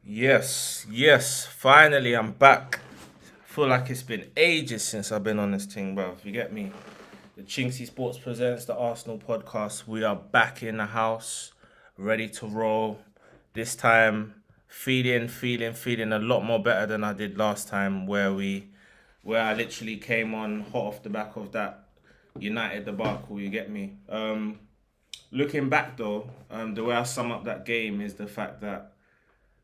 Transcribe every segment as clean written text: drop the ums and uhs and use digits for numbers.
Yes, finally I'm back. Feel like it's been ages since I've been on this thing, bro. You get me? The Chinksey Sports presents the Arsenal podcast. We are back in the house, ready to roll. This time, feeling a lot more better than I did last time, where I literally came on hot off the back of that United debacle. You get me? Looking back though, the way I sum up that game is the fact that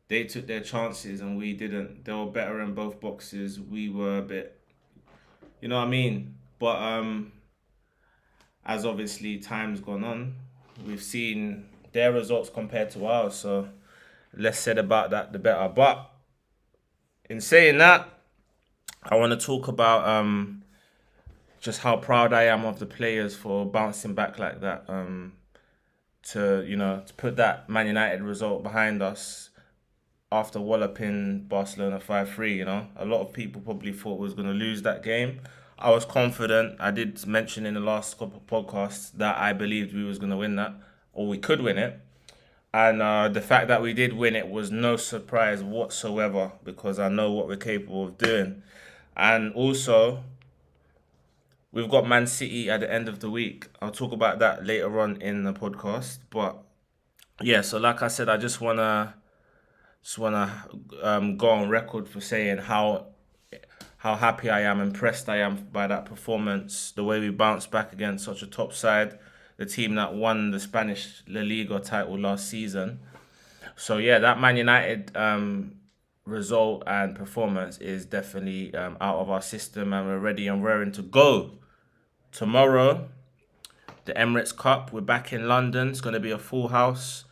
they took their chances and we didn't. They were better in both boxes. We were a bit, you know what I mean? But as obviously time's gone on, we've seen their results compared to ours. So less said about that, the better. But in saying that, I want to talk about just how proud I am of the players for bouncing back like that. To put that Man United result behind us after walloping Barcelona 5-3, a lot of people probably thought we was going to lose that game. I was confident. I did mention in the last couple of podcasts that I believed we was going to win that, or we could win it. And the fact that we did win it was no surprise whatsoever because I know what we're capable of doing. And also, we've got Man City at the end of the week. I'll talk about that later on in the podcast. But yeah, so like I said, I just wanna go on record for saying how happy I am, impressed I am by that performance, the way we bounced back against such a top side, the team that won the Spanish La Liga title last season. So yeah, that Man United result and performance is definitely out of our system, and we're ready and raring to go. Tomorrow, the Emirates Cup. We're back in London. It's going to be a full house.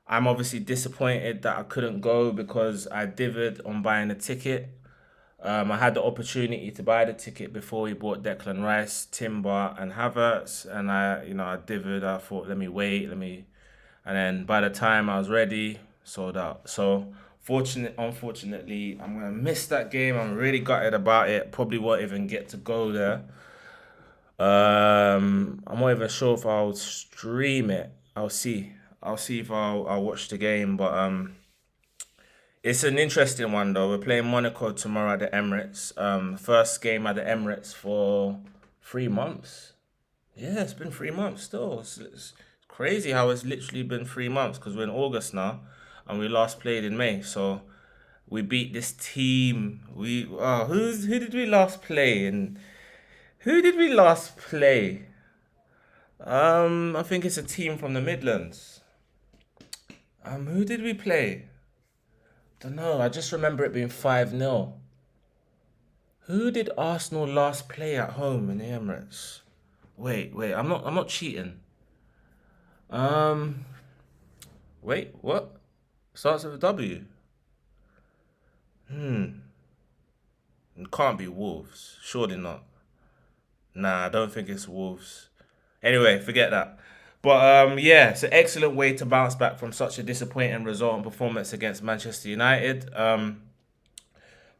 I'm obviously disappointed that I couldn't go because I dithered on buying a ticket. I had the opportunity to buy the ticket before we bought Declan Rice, Timber, and Havertz, and I dithered. I thought, let me wait, and then by the time I was ready, sold out. So, unfortunately, I'm gonna miss that game. I'm really gutted about it. Probably won't even get to go there. I'm not even sure if I'll stream it. I'll see. I'll see if I'll watch the game, but it's an interesting one though. We're playing Monaco tomorrow at the Emirates. First game at the Emirates for 3 months. Yeah, it's been 3 months still. It's crazy how it's literally been 3 months because we're in August now, and we last played in May. So we beat this team. Who did we last play? And who did we last play? I think it's a team from the Midlands. Who did we play? Don't know. I just remember it being 5-0. Who did Arsenal last play at home in the Emirates? Wait. I'm not cheating. Um, wait. What? Starts with a W. It can't be Wolves. Surely not. Nah, I don't think it's Wolves. Anyway, forget that. But yeah, it's an excellent way to bounce back from such a disappointing result and performance against Manchester United.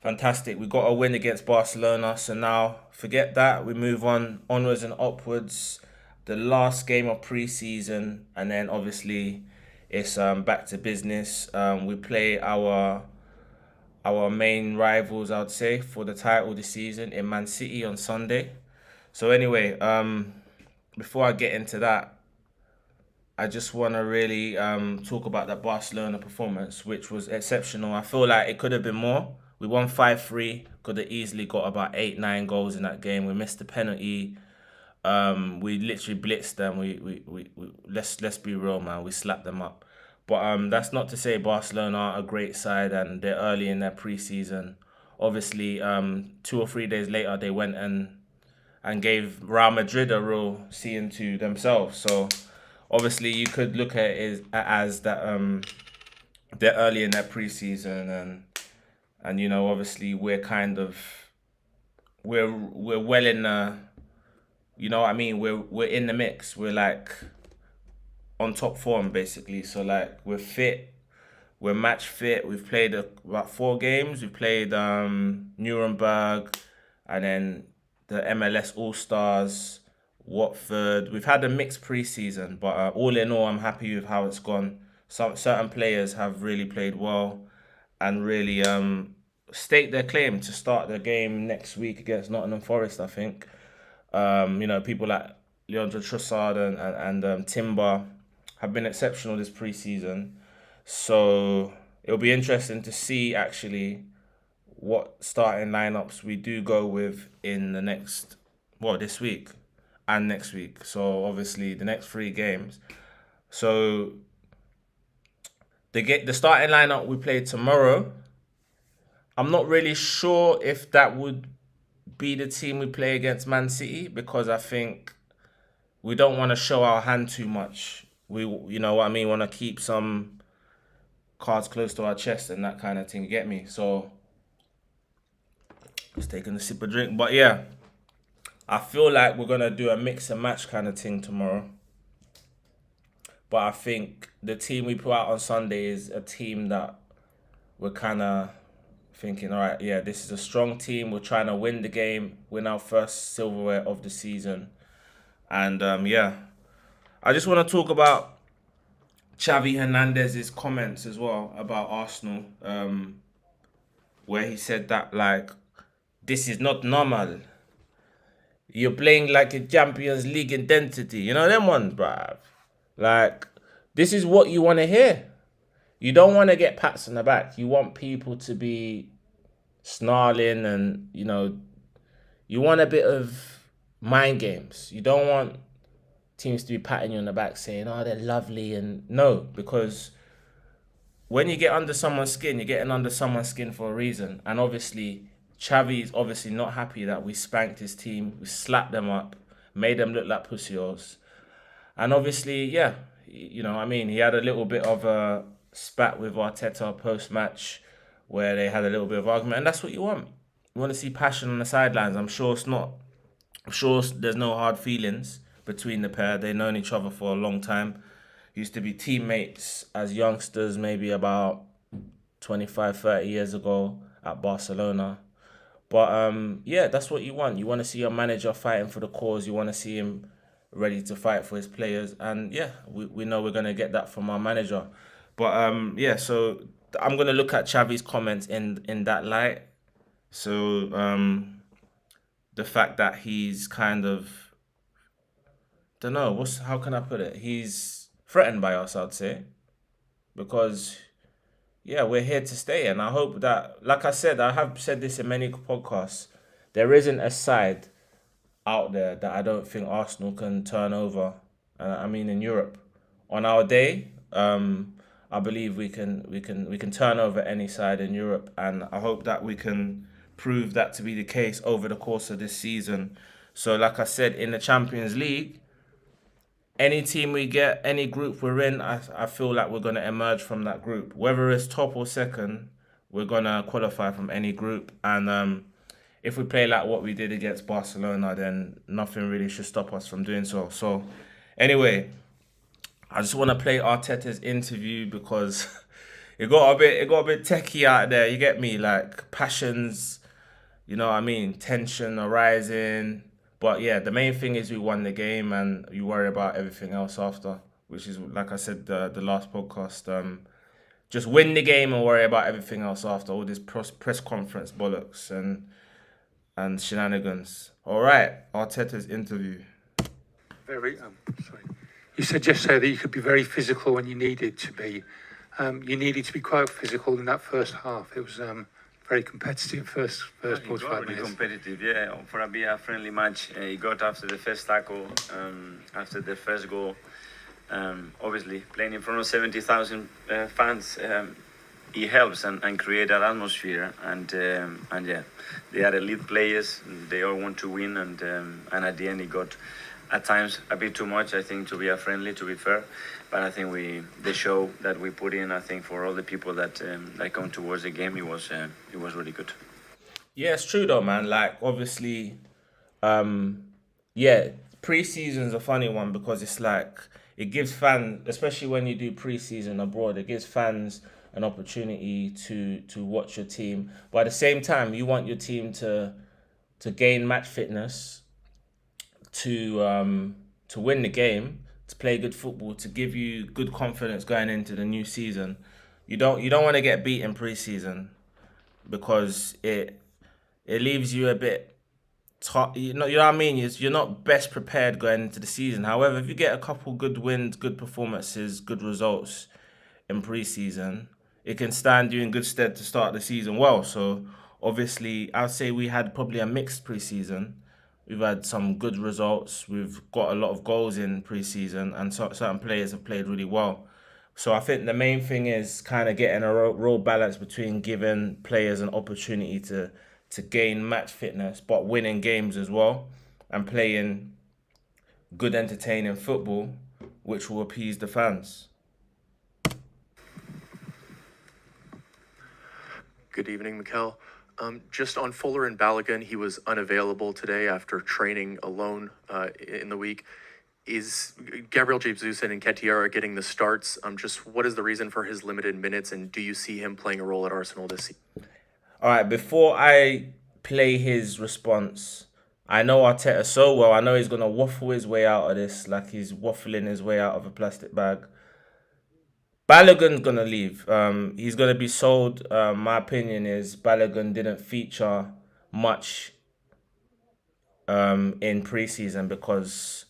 Fantastic. We got a win against Barcelona, so now forget that. We move on onwards and upwards. The last game of pre-season, and then obviously it's back to business. We play our main rivals, I'd say, for the title this season in Man City on Sunday. So anyway, before I get into that, I just want to really talk about that Barcelona performance, which was exceptional. I feel like it could have been more. We won 5-3. Could have easily got about 8, 9 goals in that game. We missed the penalty. We literally blitzed them. We let's be real, man. We slapped them up. But that's not to say Barcelona are a great side and they're early in their preseason. Obviously, 2 or 3 days later they went and gave Real Madrid a real see into themselves. So obviously you could look at it as that they're early in their preseason, and obviously we're well in the, what I mean, we're in the mix. We're like on top form basically. So like we're fit, we're match fit. We've played about 4 games. We played Nuremberg, and then the MLS All Stars, Watford. We've had a mixed preseason, but all in all, I'm happy with how it's gone. Some certain players have really played well, and really stake their claim to start the game next week against Nottingham Forest, I think. People like Leandro Trossard and Timber have been exceptional this preseason. So it'll be interesting to see actually what starting lineups we do go with in the next, well, this week and next week. So obviously the next three games. So the starting lineup we play tomorrow, I'm not really sure if that would be the team we play against Man City, because I think we don't want to show our hand too much. You know what I mean, want to keep some cards close to our chest and that kind of thing. You get me? So just taking a sip of drink. But yeah, I feel like we're gonna do a mix and match kind of thing tomorrow. But I think the team we put out on Sunday is a team that we're kind of thinking, all right, yeah, this is a strong team. We're trying to win the game, win our first silverware of the season. And yeah, I just want to talk about Xavi Hernandez's comments as well about Arsenal, where he said that, like, this is not normal. You're playing like a Champions League identity. You know them ones, bruv. Like, this is what you want to hear. You don't want to get pats on the back. You want people to be snarling and, you want a bit of mind games. You don't want teams to be patting you on the back saying, oh, they're lovely. And no, because when you get under someone's skin, you're getting under someone's skin for a reason. And obviously, Xavi is obviously not happy that we spanked his team. We slapped them up, made them look like pussios. And obviously, yeah, he had a little bit of a spat with Arteta post-match where they had a little bit of argument. And that's what you want. You want to see passion on the sidelines. I'm sure there's no hard feelings between the pair. They've known each other for a long time. Used to be teammates as youngsters, maybe about 25, 30 years ago at Barcelona. But yeah, that's what you want. You want to see your manager fighting for the cause. You want to see him ready to fight for his players. And yeah, we know we're going to get that from our manager. But yeah, so I'm going to look at Xavi's comments in that light. So the fact that he's kind of, don't know, how can I put it? He's threatened by us, I'd say. Because yeah, we're here to stay. And I hope that, like I said, I have said this in many podcasts, there isn't a side out there that I don't think Arsenal can turn over. I mean, in Europe, on our day, I believe we can turn over any side in Europe, and I hope that we can prove that to be the case over the course of this season. So, like I said, in the Champions League, any team we get, any group we're in, I feel like we're going to emerge from that group. Whether it's top or second, we're going to qualify from any group. And if we play like what we did against Barcelona, then nothing really should stop us from doing so. So, anyway, I just want to play Arteta's interview because it got a bit techie out there. You get me? Like, passions, you know what I mean? Tension arising. But yeah, the main thing is we won the game and you worry about everything else after, which is, like I said, the last podcast. Just win the game and worry about everything else after, all this press conference bollocks and shenanigans. All right, Arteta's interview. Sorry. You said yesterday that you could be very physical when you needed to be. You needed to be quite physical in that first half. It was very competitive first 45 really minutes. Competitive, yeah. For a friendly match, he got after the first tackle, after the first goal. Obviously, playing in front of 70,000 fans, it helps and create that atmosphere. And yeah, they are elite players. They all want to win, and at the end, he got at times a bit too much. I think to be to be fair. But I think the show that we put in, I think for all the people that come towards the game, it was really good. Yeah, it's true though, man. Like, obviously, yeah, pre-season's a funny one because it's like it gives fans, especially when you do pre-season abroad, it gives fans an opportunity to watch your team. But at the same time, you want your team to gain match fitness, to win the game, to play good football, to give you good confidence going into the new season. you don't want to get beat in preseason because it leaves you a bit you know what I mean? You're not best prepared going into the season. However, if you get a couple good wins, good performances, good results in preseason, it can stand you in good stead to start the season well. So obviously, I'd say we had probably a mixed preseason. We've had some good results. We've got a lot of goals in preseason, and certain players have played really well. So I think the main thing is kind of getting a real balance between giving players an opportunity to gain match fitness, but winning games as well, and playing good, entertaining football, which will appease the fans. Good evening, Michel. Just on Fuller and Balogun, he was unavailable today after training alone in the week. Is Gabriel Jesus and Nketiah getting the starts? Just what is the reason for his limited minutes, and do you see him playing a role at Arsenal this season? All right, before I play his response, I know Arteta so well. I know he's going to waffle his way out of this like he's waffling his way out of a plastic bag. Balogun's going to leave. He's going to be sold. My opinion is Balogun didn't feature much in preseason because,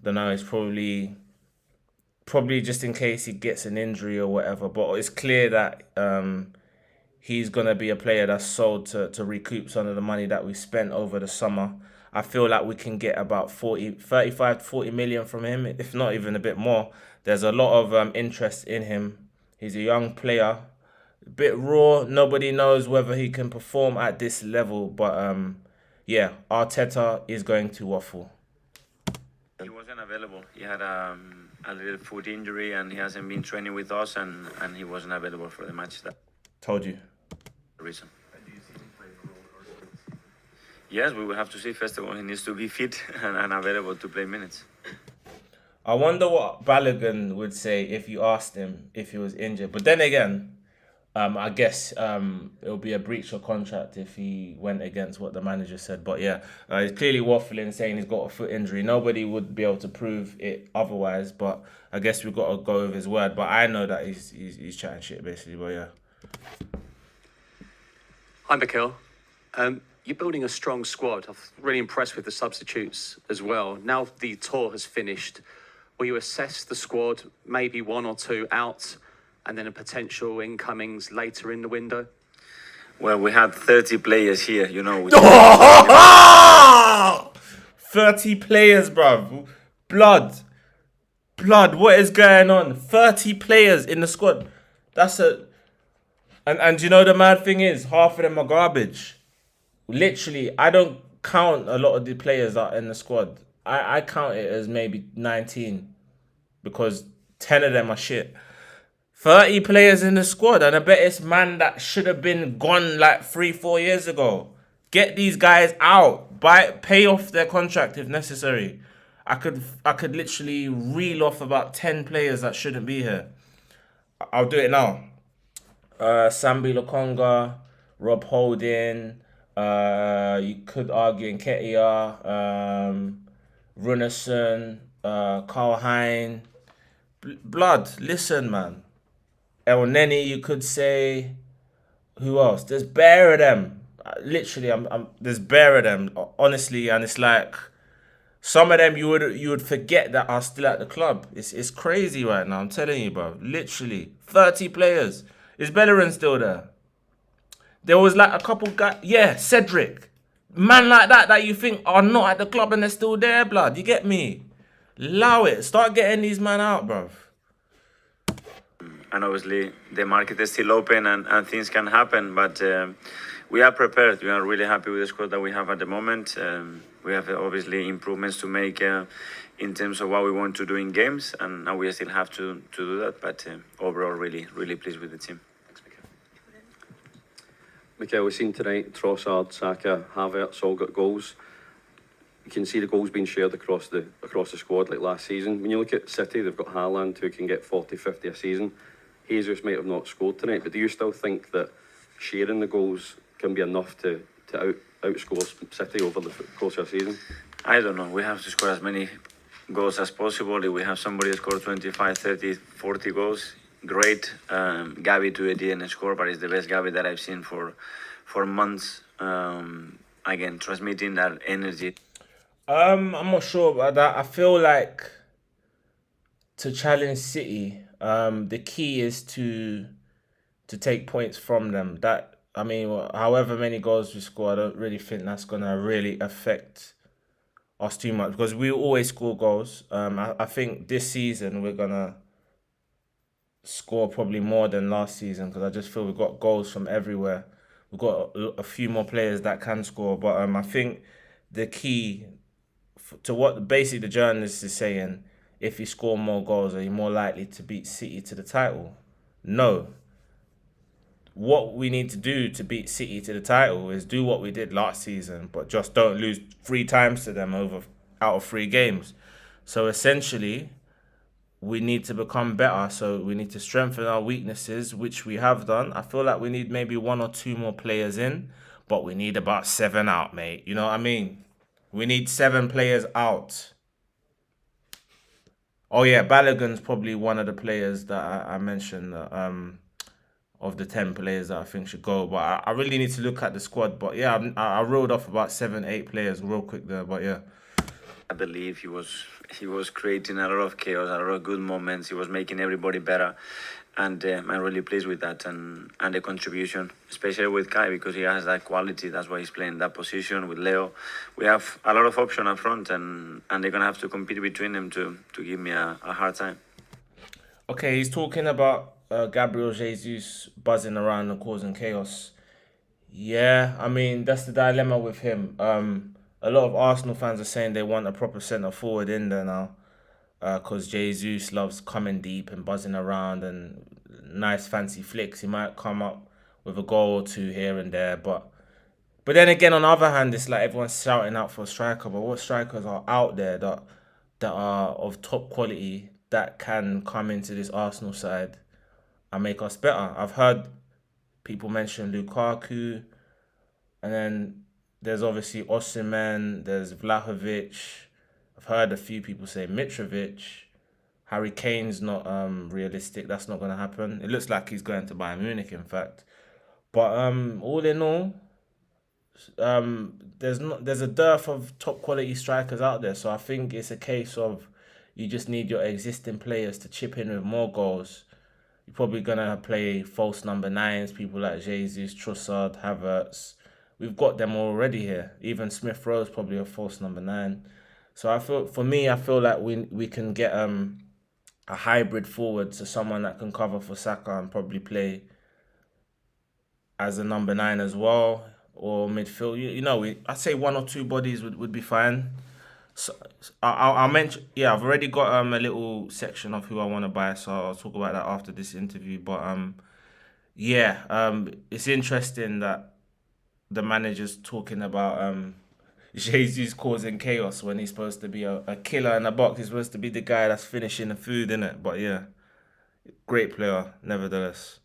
I don't know, it's probably just in case he gets an injury or whatever. But it's clear that he's going to be a player that's sold to recoup some of the money that we spent over the summer. I feel like we can get about 35 to 40 million from him, if not even a bit more. There's a lot of interest in him. He's a young player, a bit raw. Nobody knows whether he can perform at this level. But yeah, Arteta is going to waffle. He wasn't available. He had a little foot injury and he hasn't been training with us and he wasn't available for the match. That Told you. the reason. Yes, we will have to see. First of all, he needs to be fit and available to play minutes. I wonder what Balogun would say if you asked him if he was injured. But then again, I guess it'll be a breach of contract if he went against what the manager said. But yeah, he's clearly waffling, saying he's got a foot injury. Nobody would be able to prove it otherwise. But I guess we've got to go with his word. But I know that he's chatting shit, basically. But yeah. Hi, Michel. You're building a strong squad. I'm really impressed with the substitutes as well. Now the tour has finished, will you assess the squad, maybe one or two out, and then a potential incomings later in the window? Well, we had 30 players here, you know. 30 players, bruv. Blood, what is going on? 30 players in the squad. That's a... And you know the mad thing is, half of them are garbage. Literally, I don't count a lot of the players that are in the squad. I count it as maybe 19 because 10 of them are shit. 30 players in the squad, and I bet it's man that should have been gone like 3-4 years ago. Get these guys out. Pay off their contract if necessary. I could literally reel off about 10 players that shouldn't be here. I'll do it now. Sambi Lokonga, Rob Holding, you could argue Nketiah, Runarsson, Carl Hein. Blood, listen, man. El Neni, you could say. Who else? There's bare of them. Literally, there's bare of them. Honestly, and it's like some of them you would forget that are still at the club. It's crazy right now. I'm telling you, bro. Literally, 30 players. Is Bellerin still there? There was like a couple guys. Yeah, Cedric. Man like that you think are not at the club and they're still there, blood. You get me? Allow it. Start getting these men out, bruv. And obviously, the market is still open and things can happen. But we are prepared. We are really happy with the squad that we have at the moment. We have obviously improvements to make in terms of what we want to do in games. And now we still have to do that. But overall, really, really pleased with the team. Michel, we've seen tonight Trossard, Saka, Havertz all got goals. You can see the goals being shared across the squad like last season. When you look at City, they've got Haaland who can get 40, 50 a season. Jesus might have not scored tonight, but do you still think that sharing the goals can be enough to outscore City over the course of the season? I don't know. We have to score as many goals as possible. If we have somebody score 25, 30, 40 goals, great. Gavi to didn't score, but it's the best Gavi that I've seen for months. Again, transmitting that energy. I'm not sure about that. I feel like to challenge City, the key is to take points from them. That I mean, however many goals we score, I don't really think that's gonna really affect us too much because we always score goals. I think this season we're gonna score probably more than last season because I just feel we've got goals from everywhere. We've got a few more players that can score, but I think the key to what basically the journalist is saying, if you score more goals, are you more likely to beat City to the title? No. What we need to do to beat City to the title is do what we did last season, but just don't lose 3 times to them out of 3 games. So essentially, we need to become better. So we need to strengthen our weaknesses, which we have done. I feel like we need maybe 1 or 2 more players in, but we need about 7 out, mate. You know what I mean? We need 7 players out. Oh yeah, Balogun's probably one of the players that I mentioned of the 10 players that I think should go. But I really need to look at the squad. But yeah, I rolled off about 7, 8 players real quick there. But yeah. I believe he was creating a lot of chaos, a lot of good moments. He was making everybody better, and I'm really pleased with that and the contribution, especially with Kai because he has that quality. That's why he's playing that position with Leo. We have a lot of option up front, and they're gonna have to compete between them to give me a hard time. Okay, he's talking about Gabriel Jesus buzzing around and causing chaos. Yeah, I mean that's the dilemma with him. A lot of Arsenal fans are saying they want a proper centre forward in there now, because Jesus loves coming deep and buzzing around and nice fancy flicks. He might come up with a goal or 2 here and there, but then again, on the other hand, it's like everyone's shouting out for a striker. But what strikers are out there that are of top quality that can come into this Arsenal side and make us better? I've heard people mention Lukaku, and then there's obviously Osimhen, there's Vlahovic. I've heard a few people say Mitrovic. Harry Kane's not realistic. That's not going to happen. It looks like he's going to Bayern Munich, in fact. But all in all, there's a dearth of top quality strikers out there. So I think it's a case of you just need your existing players to chip in with more goals. You're probably gonna play false number 9s, people like Jesus, Trossard, Havertz. We've got them already here. Even Smith Rowe is probably a false number 9. So I feel like we can get a hybrid forward, so someone that can cover for Saka and probably play as a number 9 as well, or midfield. I'd say 1 or 2 bodies would be fine. So I'll mention. Yeah, I've already got a little section of who I want to buy, so I'll talk about that after this interview. But it's interesting that the manager's talking about Jesus causing chaos when he's supposed to be a killer in the box. He's supposed to be the guy that's finishing the food, innit? But yeah, great player, nevertheless.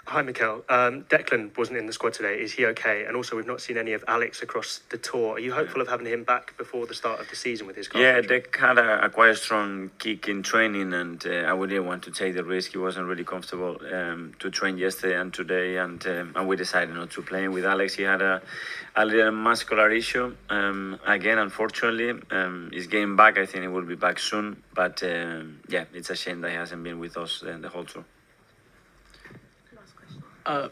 Hi, Michel. Declan wasn't in the squad today. Is he okay? And also, we've not seen any of Alex across the tour. Are you hopeful of having him back before the start of the season with his calf Yeah, injury? Dec had a quite strong kick in training, and I wouldn't want to take the risk. He wasn't really comfortable to train yesterday and today, and we decided not to play him with Alex. He had a little muscular issue. Again, unfortunately, he's getting back. I think he will be back soon. But it's a shame that he hasn't been with us the whole tour.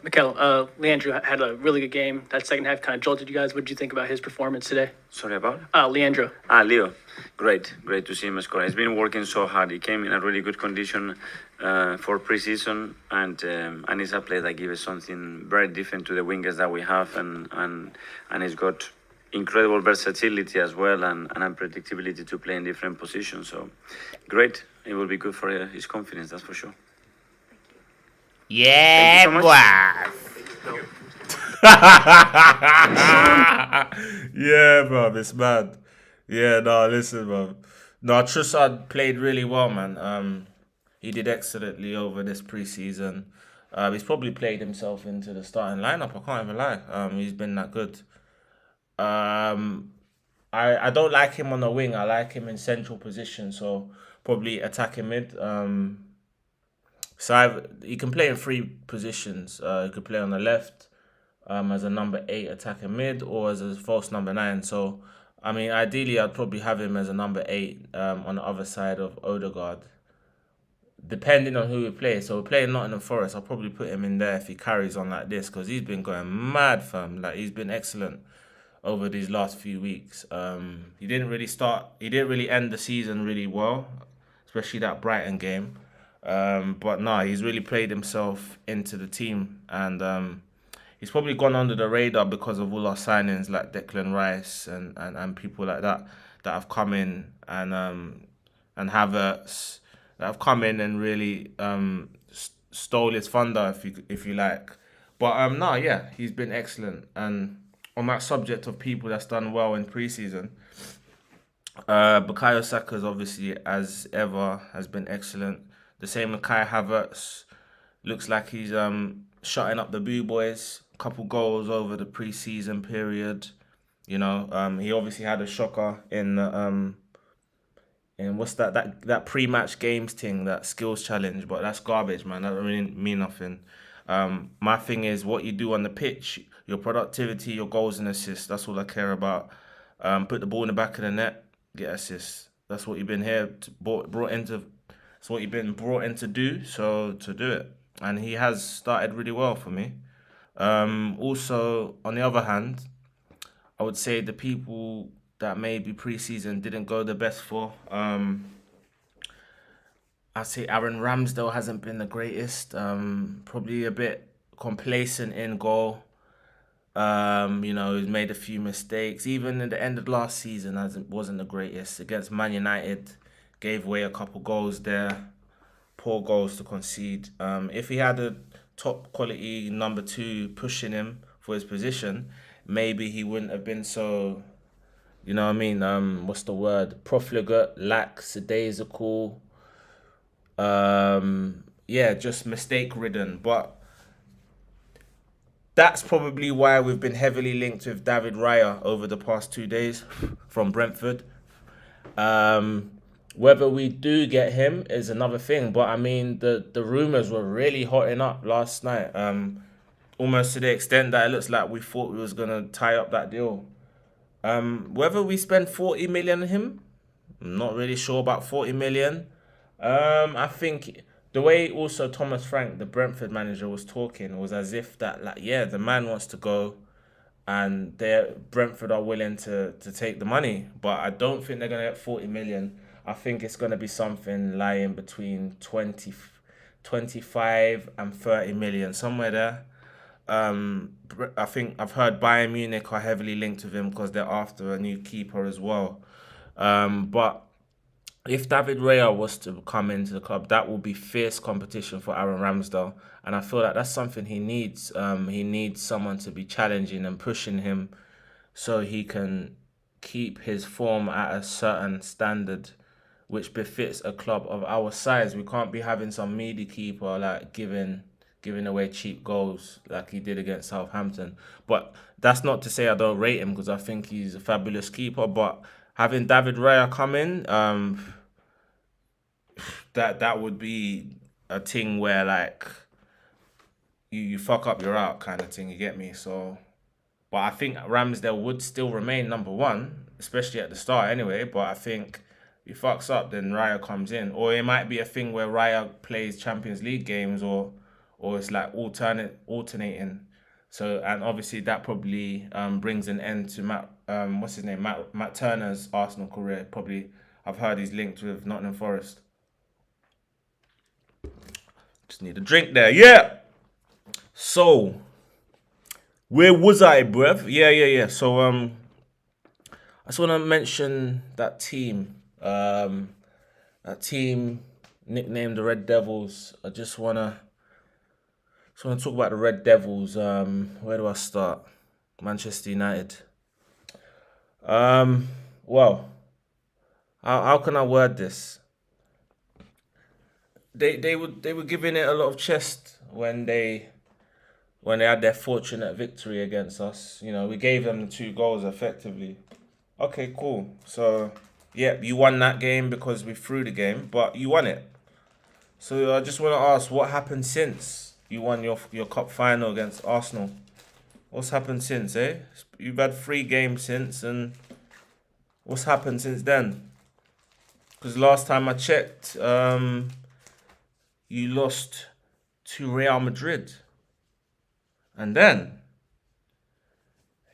Michel, Leandro had a really good game. That second half kind of jolted you guys. What did you think about his performance today? Sorry about? Leandro. Leo. Great to see him score. He's been working so hard. He came in a really good condition for pre-season, and he's a player that gives us something very different to the wingers that we have, and he's got incredible versatility as well, and unpredictability to play in different positions. So, great. It will be good for his confidence, that's for sure. Yeah, so boy. Yeah, bro, it's mad. Yeah, no, listen, bro. No, Trossard played really well, man. He did excellently over this preseason. He's probably played himself into the starting lineup. I can't even lie. He's been that good. I don't like him on the wing. I like him in central position, so probably attacking mid. So he can play in three positions. He could play on the left as a number 8 attacking mid or as a false number 9. So, I mean, ideally, I'd probably have him as a number 8 on the other side of Odegaard, depending on who we play. So we're playing Nottingham Forest. I'll probably put him in there if he carries on like this because he's been going mad, fam. Like, he's been excellent over these last few weeks. He didn't really end the season really well, especially that Brighton game. But no, he's really played himself into the team, and he's probably gone under the radar because of all our signings like Declan Rice and people like that have come in, and Havertz that have come in and really stole his thunder, if you like. But no, yeah, he's been excellent. And on that subject of people that's done well in pre-season, Bukayo Saka's obviously, as ever, has been excellent. The same with Kai Havertz. Looks like he's shutting up the Boo Boys. Couple goals over the pre-season period. You know, he obviously had a shocker in what's that pre-match games thing, that skills challenge, but that's garbage, man. That don't really mean nothing. My thing is what you do on the pitch, your productivity, your goals and assists. That's all I care about. Put the ball in the back of the net, get assists. That's what you've been brought into. That's what you've been brought in to do. So to do it, and he has started really well for me. Also, on the other hand, I would say the people that maybe pre-season didn't go the best for. I'd say Aaron Ramsdale hasn't been the greatest. Probably a bit complacent in goal. You know, he's made a few mistakes. Even in the end of last season, wasn't the greatest. Against Man United, gave away a couple goals there. Poor goals to concede. If he had a top quality number 2 pushing him for his position, maybe he wouldn't have been so, you know what I mean? What's the word? Profligate, lackadaisical. Yeah, just mistake ridden. But that's probably why we've been heavily linked with David Raya over the past 2 days from Brentford. Whether we do get him is another thing, but I mean the rumours were really hotting up last night. Almost to the extent that it looks like we thought we was gonna tie up that deal. Whether we spend 40 million on him, I'm not really sure about 40 million. I think the way also Thomas Frank, the Brentford manager, was talking was as if that, like, yeah, the man wants to go and Brentford are willing to take the money, but I don't think they're gonna get 40 million. I think it's going to be something lying between 25 and 30 million, somewhere there. I think I've heard Bayern Munich are heavily linked with him because they're after a new keeper as well. But if David Raya was to come into the club, that will be fierce competition for Aaron Ramsdale. And I feel like that's something he needs. He needs someone to be challenging and pushing him so he can keep his form at a certain standard which befits a club of our size. We can't be having some meaty keeper like giving away cheap goals like he did against Southampton. But that's not to say I don't rate him because I think he's a fabulous keeper. But having David Raya come in, that would be a thing where like you fuck up, you're out kind of thing. You get me? So, but I think Ramsdale would still remain number 1, especially at the start anyway. But I think he fucks up, then Raya comes in. Or it might be a thing where Raya plays Champions League games or it's like alternating. So, and obviously that probably brings an end to Matt Turner's Arsenal career. Probably, I've heard he's linked with Nottingham Forest. Just need a drink there. Yeah! So, where was I, bruv? Yeah. So, I just want to mention that team. That team nicknamed the Red Devils. I just wanna talk about the Red Devils. Where do I start? Manchester United. Well, how can I word this? They were giving it a lot of chest when they had their fortunate victory against us. You know, we gave them the 2 goals effectively. Okay, cool. So, yeah, you won that game because we threw the game, but you won it. So I just want to ask, what happened since you won your cup final against Arsenal? What's happened since, eh? You've had 3 games since, and what's happened since then? Because last time I checked, you lost to Real Madrid. And then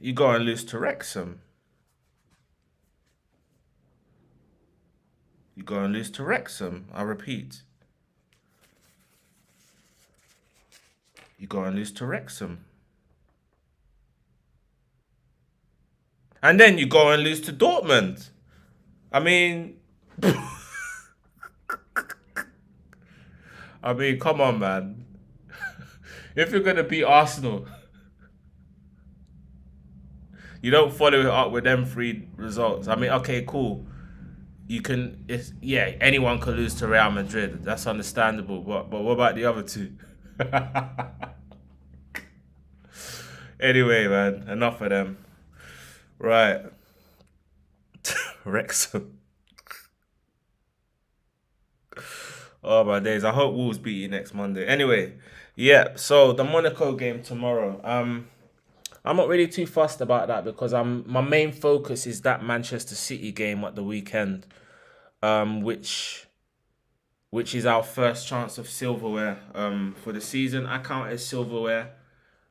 you go and lose to Wrexham. You go and lose to Wrexham, I repeat. You go and lose to Wrexham. And then you go and lose to Dortmund. I mean, come on, man. If you're going to beat Arsenal, you don't follow it up with them 3 results. I mean, okay, cool. You can, anyone can lose to Real Madrid. That's understandable. But what about the other 2? Anyway, man, enough of them. Right. Wrexham. Oh, my days. I hope Wolves beat you next Monday. Anyway, yeah, so the Monaco game tomorrow. I'm not really too fussed about that because my main focus is that Manchester City game at the weekend, which is our first chance of silverware for the season. I count it as silverware.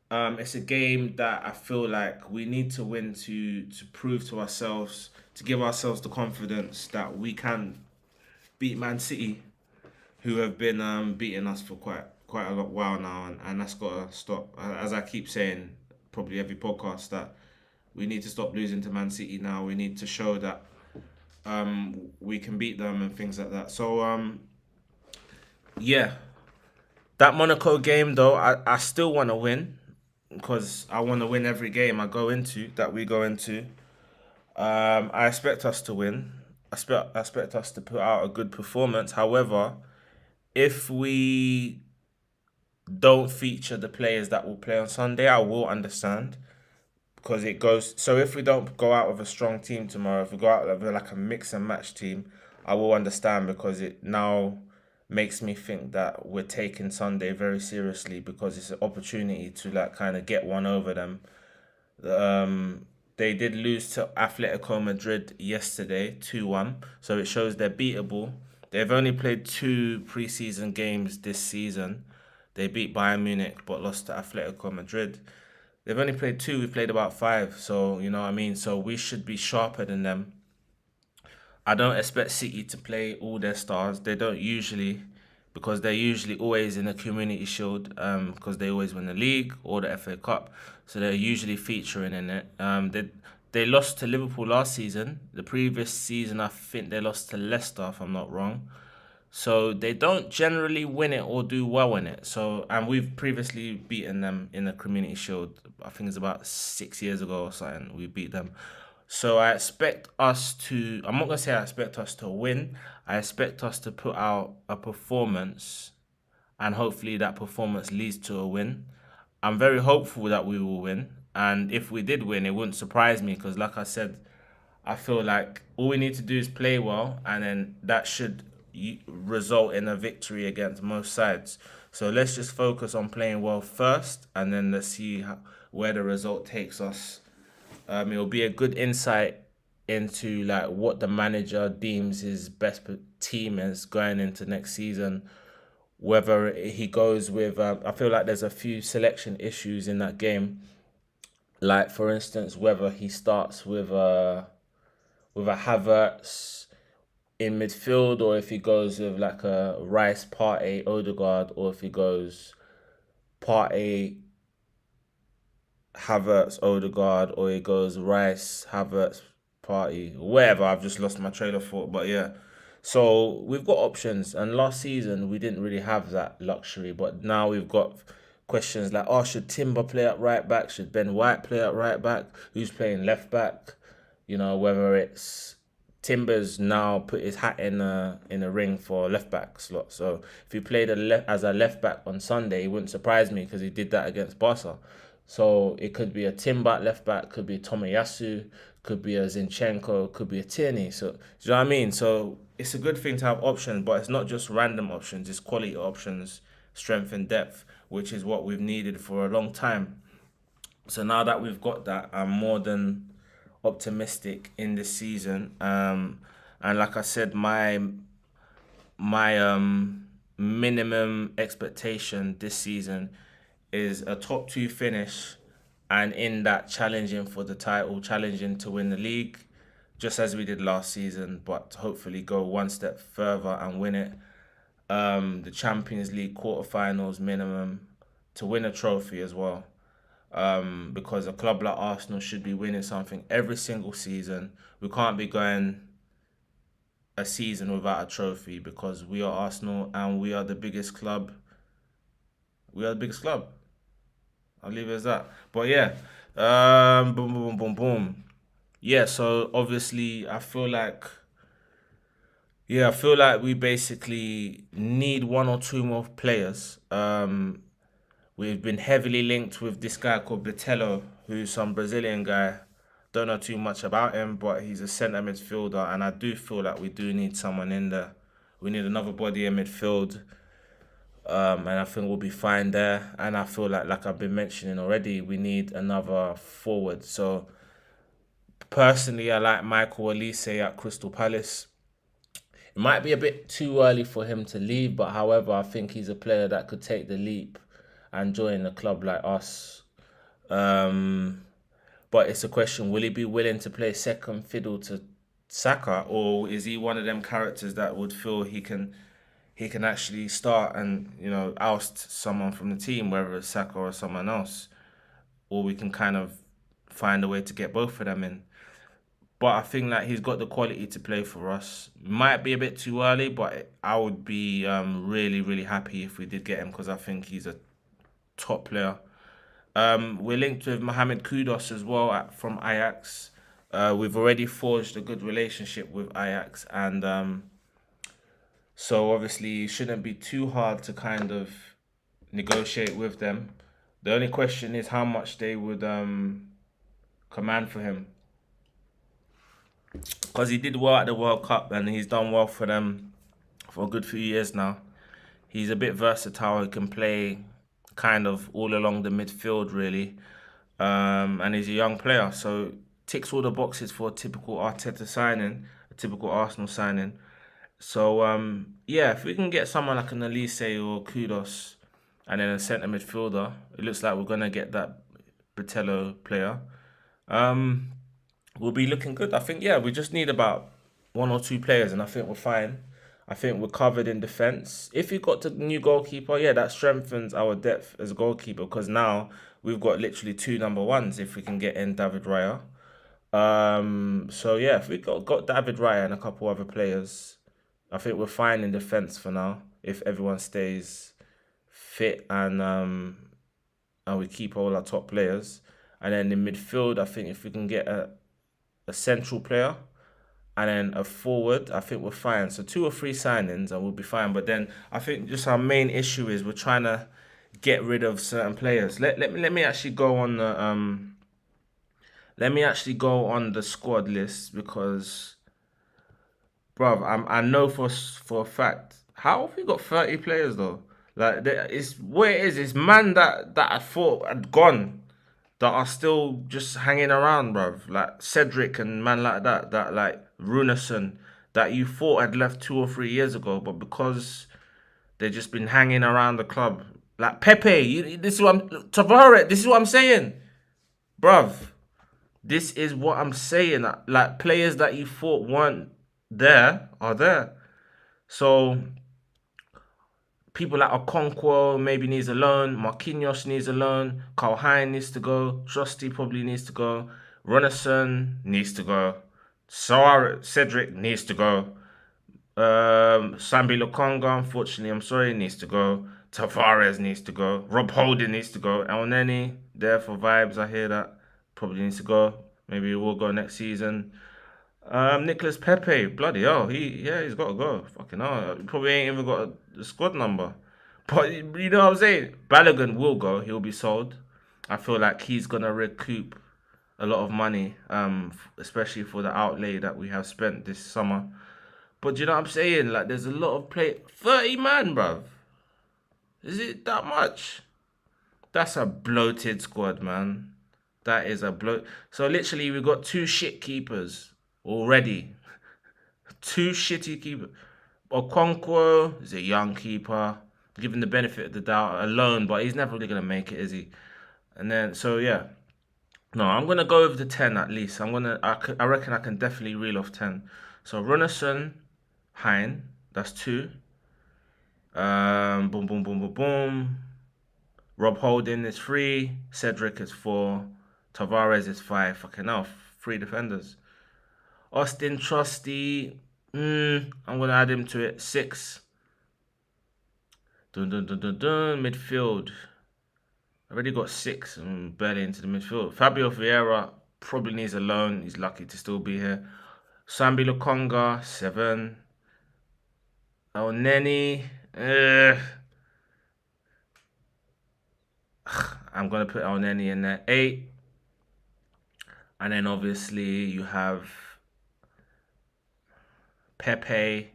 It's a game that I feel like we need to win to prove to ourselves, to give ourselves the confidence that we can beat Man City, who have been beating us for quite a lot while now, and that's got to stop. As I keep saying, probably every podcast, that we need to stop losing to Man City now. We need to show that we can beat them and things like that. So yeah, that Monaco game though, I still want to win because I want to win every game we go into. I expect us to win. I expect us to put out a good performance. However, if we don't feature the players that will play on Sunday, I will understand, because it goes. So if we don't go out with a strong team tomorrow, if we go out with like a mix and match team, I will understand, because it now makes me think that we're taking Sunday very seriously, because it's an opportunity to like kind of get one over them. They did lose to Atletico Madrid yesterday, 2-1. So it shows they're beatable. They've only played 2 preseason games this season. They beat Bayern Munich but lost to Atletico Madrid. They've only played 2. We've played about 5. So, you know what I mean? So we should be sharper than them. I don't expect City to play all their stars. They don't usually, because they're usually always in the Community Shield, because they always win the league or the FA Cup. So they're usually featuring in it. They lost to Liverpool last season. The previous season, I think they lost to Leicester, if I'm not wrong. So they don't generally win it or do well in it. And we've previously beaten them in the Community Shield. I think it's about 6 years ago or something. We beat them. So I expect us to, I'm not going to say I expect us to win. I expect us to put out a performance, and hopefully that performance leads to a win. I'm very hopeful that we will win. And if we did win, it wouldn't surprise me, because like I said, I feel like all we need to do is play well, and then that should result in a victory against most sides. So let's just focus on playing well first, and then let's see where the result takes us. It'll be a good insight into like what the manager deems his best team is going into next season. Whether he goes with, I feel like there's a few selection issues in that game. Like for instance, whether he starts with a Havertz in midfield, or if he goes with like a Rice, Partey, Odegaard, or if he goes Partey, Havertz, Odegaard, or he goes Rice, Havertz, Partey, whatever. I've just lost my trail of thought, but yeah. So we've got options, and last season we didn't really have that luxury, but now we've got questions like, should Timber play at right back? Should Ben White play at right back? Who's playing left back? You know, whether it's Timber's now put his hat in a ring for left back slot. So if he played as a left back on Sunday, it wouldn't surprise me, because he did that against Barca. So it could be a Timber at left back, could be Tomiyasu, could be a Zinchenko, could be a Tierney. So, do you know what I mean? So it's a good thing to have options, but it's not just random options, it's quality options, strength and depth, which is what we've needed for a long time. So now that we've got that, I'm more than optimistic in this season. And like I said, my minimum expectation this season is a top 2 finish, and in that challenging for the title, challenging to win the league, just as we did last season, but hopefully go one step further and win it. The Champions League quarterfinals minimum, to win a trophy as well. Because a club like Arsenal should be winning something every single season. We can't be going a season without a trophy, because we are Arsenal and we are the biggest club. We are the biggest club. I'll leave it as that. But yeah, boom, boom, boom, boom. Yeah, so obviously I feel like we basically need 1 or 2 more players. We've been heavily linked with this guy called Botelho, who's some Brazilian guy. Don't know too much about him, but he's a centre midfielder, and I do feel like we do need someone in there. We need another body in midfield, and I think we'll be fine there. And I feel like I've been mentioning already, we need another forward. So personally, I like Michael Olise at Crystal Palace. It might be a bit too early for him to leave, but however, I think he's a player that could take the leap and join a club like us. But it's a question, will he be willing to play second fiddle to Saka, or is he one of them characters that would feel he can actually start and, oust someone from the team, whether it's Saka or someone else, or we can kind of find a way to get both of them in. But I think that he's got the quality to play for us. Might be a bit too early, but I would be really, really happy if we did get him, because I think he's a top player. We're linked with Mohamed Kudus as well from Ajax. We've already forged a good relationship with Ajax, and so obviously it shouldn't be too hard to kind of negotiate with them. The only question is how much they would command for him, because he did well at the World Cup and he's done well for them for a good few years now. He's a bit versatile. He can play kind of all along the midfield, really. And he's a young player, so ticks all the boxes for a typical Arteta signing, a typical Arsenal signing. So, if we can get someone like an Olise or Kudus and then a centre midfielder, it looks like we're going to get that Botelho player. We'll be looking good. I think, we just need about 1 or 2 players, and I think we're fine. I think we're covered in defence. If we got the new goalkeeper, that strengthens our depth as a goalkeeper, because now we've got literally 2 number 1s if we can get in David Raya. If we got David Raya and a couple other players, I think we're fine in defence for now, if everyone stays fit and we keep all our top players. And then in midfield, I think if we can get a central player and then a forward, I think we're fine. So 2 or 3 signings and we'll be fine. But then I think just our main issue is we're trying to get rid of certain players. Let me actually go on the squad list, because bruv, I know for a fact, how have we got 30 players though? Like, it's man that I thought had gone that are still just hanging around, bruv. Like Cedric and man like that like Runason, that you thought had left 2 or 3 years ago, but because they've just been hanging around the club. Like Pepe, this is what I'm saying. Bruv, this is what I'm saying. Like, players that you thought weren't there are there. So people like Okonkwo maybe needs a loan. Marquinhos needs a loan. Carl Hein needs to go. Trusty probably needs to go. Runason needs to go. Cedric needs to go. Sambi Lokonga, unfortunately, I'm sorry, needs to go. Tavares needs to go. Rob Holding needs to go. El Neni, there for vibes, I hear that. Probably needs to go. Maybe he will go next season. Nicolas Pepe, bloody hell, he's got to go. Fucking hell, probably ain't even got a squad number. But you know what I'm saying? Balogun will go. He'll be sold. I feel like he's gonna recoup a lot of money, especially for the outlay that we have spent this summer. But do you know what I'm saying? Like, there's a lot of 30 man, bruv. Is it that much? That's a bloated squad, man. That is a bloat. So literally, we got 2 shit keepers already. 2 shitty keepers. Okonkwo is a young keeper, given the benefit of the doubt alone, but he's never really gonna make it, is he? And then, so yeah. No, I'm gonna go with the 10 at least. I reckon I can definitely reel off 10. So Runnison, Hein, that's 2. Boom, boom, boom, boom, boom. Rob Holding is 3. Cedric is 4. Tavares is 5. Fucking hell, 3 defenders. Austin Trusty, I'm gonna add him to it. 6. Dun dun dun dun dun. Midfield. I already got 6 and barely into the midfield. Fabio Vieira probably needs a loan. He's lucky to still be here. Sambi Lukonga, 7. El Neni. I'm going to put El Neni in there. 8. And then obviously you have Pepe,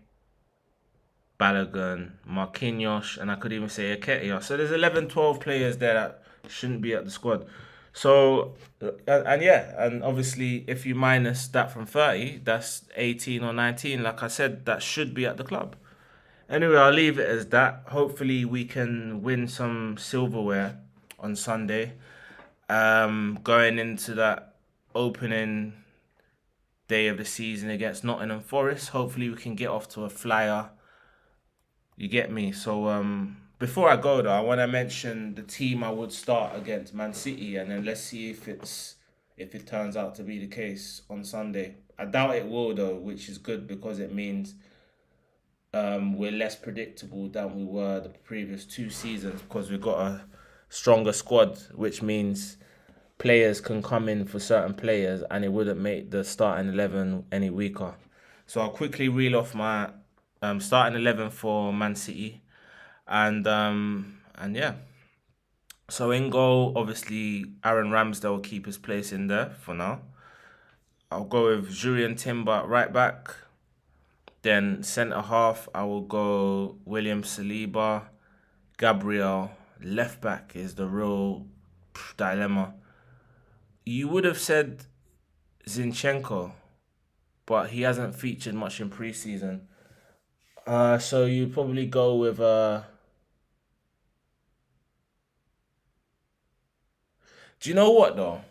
Balogun, Marquinhos, and I could even say Nketiah. So there's 11, 12 players there that shouldn't be at the squad. So, and obviously if you minus that from 30, that's 18 or 19. Like I said, that should be at the club. Anyway, I'll leave it as that. Hopefully we can win some silverware on Sunday. Going into that opening day of the season against Nottingham Forest. Hopefully we can get off to a flyer. You get me? So before I go though, I want to mention the team I would start against Man City, and then let's see if it turns out to be the case on Sunday. I doubt it will though, which is good because it means we're less predictable than we were the previous 2 seasons because we've got a stronger squad, which means players can come in for certain players and it wouldn't make the starting 11 any weaker. So I'll quickly reel off my starting 11 for Man City. And yeah. So in goal, obviously, Aaron Ramsdale will keep his place in there for now. I'll go with Julian Timber at right back. Then centre half, I will go William Saliba. Gabriel, left back is the real dilemma. You would have said Zinchenko, but he hasn't featured much in pre-season. So you probably go with do you know what though?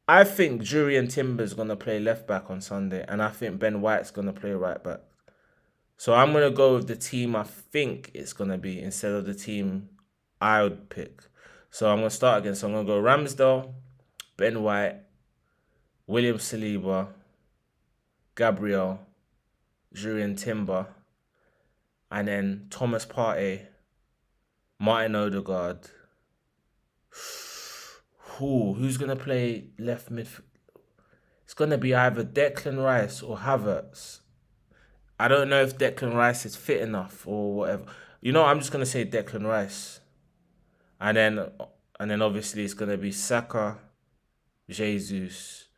I think Julian Timber's gonna play left back on Sunday, and I think Ben White's gonna play right back. So I'm gonna go with the team I think it's gonna be instead of the team I would pick. So I'm gonna start again. So I'm gonna go Ramsdale, Ben White, William Saliba, Gabriel, Julian Timber, and then Thomas Partey, Martin Odegaard. Who's going to play left midfield? It's going to be either Declan Rice or Havertz. I don't know if Declan Rice is fit enough or whatever. You know, I'm just going to say Declan Rice. And then obviously it's going to be Saka, Jesus.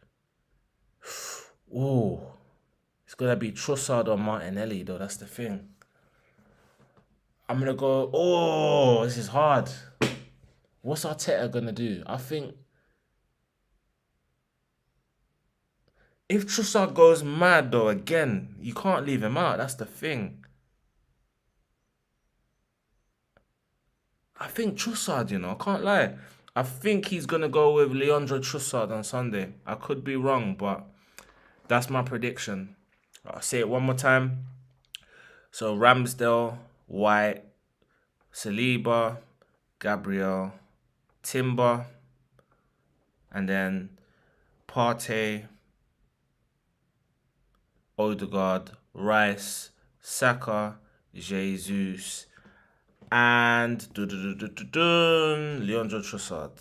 It's going to be Trossard or Martinelli though. That's the thing. I'm going to go, this is hard. What's Arteta going to do? I think if Trossard goes mad though, again, you can't leave him out. That's the thing. I think Trossard, I can't lie. I think he's going to go with Leandro Trossard on Sunday. I could be wrong, but that's my prediction. I'll say it one more time. So Ramsdale, White, Saliba, Gabriel, Timber, and then Partey, Odegaard, Rice, Saka, Jesus, and Leandro Trossard.